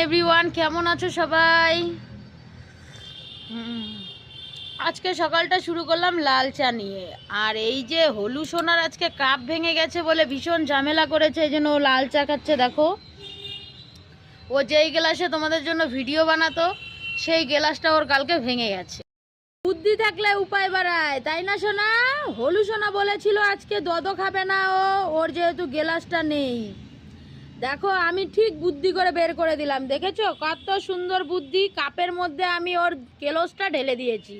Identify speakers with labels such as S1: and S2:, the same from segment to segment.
S1: Everyone, কেমন আছো সবাই? আজকে সকালটা শুরু করলাম লাল চা নিয়ে। আর এই যে হলু সোনার আজকে কাপ ভেঙে গেছে বলে ভীষণ ঝামেলা করেছে, এই জন্য ও লাল চা খাচ্ছে। দেখো, ও যেই গ্লাসে তোমাদের জন্য ভিডিও বানাতো সেই গ্লাসটা ওর কালকে ভেঙে গেছে। বুদ্ধি থাকলে উপায় বাড়ায়, তাই না সোনা? হলু সোনা বলেছিল আজকে দদো খাবে না ও, ওর যেহেতু গ্লাসটা নেই। দেখো, আমি ঠিক বুদ্ধি করে বের করে দিলাম, দেখেছো কত সুন্দর বুদ্ধি। কাপের মধ্যে আমি ওর গ্লাসটা ঢেলে দিয়েছি।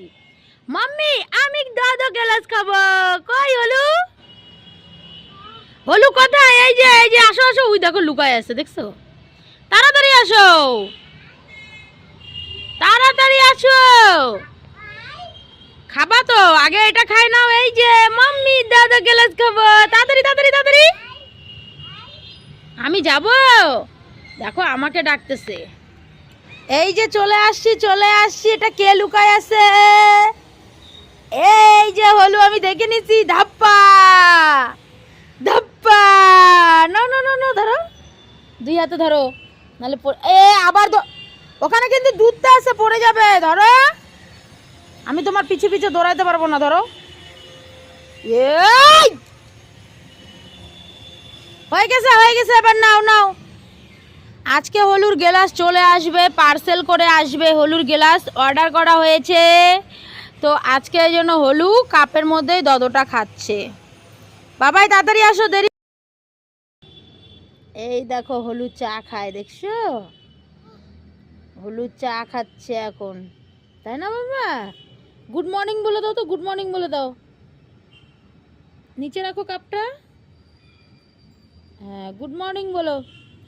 S1: মাম্মি, আমি দদো গ্লাস খাবো। কই হলু? হলু কোথায়? এই যে আসো আসো, ওই দেখো লুকায় আছে, দেখছো? তাড়াতাড়ি আসো, তাড়াতাড়ি আসো। খাবা তো? আগে এটা খাই নাও। এই যে মাম্মি দাদা গ্লাস খাবো, তাড়াতাড়ি তাড়াতাড়ি তাড়াতাড়ি। আমি যাব, দেখো আমাকে ডাকতেছে। এই যে চলে আসছি চলে আসছি। এটা কে লুকায় আছে? এই যে হলু, আমি দেখে নিছি। ধাপ্পা ধাপ্পা। না না না না, ধরো, দুই হাতে ধরো, নাহলে আবার ওখানে কিন্তু দুধটা আছে, পড়ে যাবে। ধরো, আমি তোমার পিছে পিছে দৌড়াইতে পারবো না। ধরো, এই হয়ে গেছে, এবার নাও নাও। আজকে হলুর গ্লাস চলে আসবে, পার্সেল করে আসবে। হলুর গ্লাস অর্ডার করা হয়েছে, তো আজকে এই জন্য হলু কাপের মধ্যেই দদোটা খাচ্ছে। বাবাই তাড়াতাড়ি আসো, দেরি। এই দেখো হলু চা খায়, দেখছো? হলু চা খাচ্ছে এখন, তাই না বাবা? গুড মর্নিং বলে দাও তো, গুড মর্নিং বলে দাও। নিচে রাখো কাপটা। হ্যাঁ, গুড মর্নিং বলো।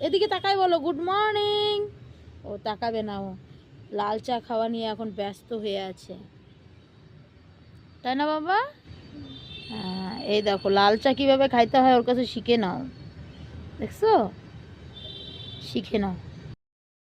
S1: এদিকে তাকাই বলো গুড মর্নিং। ও তাকাবে না, ও লাল চা খাওয়া নিয়ে এখন ব্যস্ত হয়ে আছে, তাই না বাবা? হ্যাঁ, এই দেখো লাল চা কিভাবে খাইতে হয় ওর কাছে শিখে নাও, দেখছো? শিখে নাও।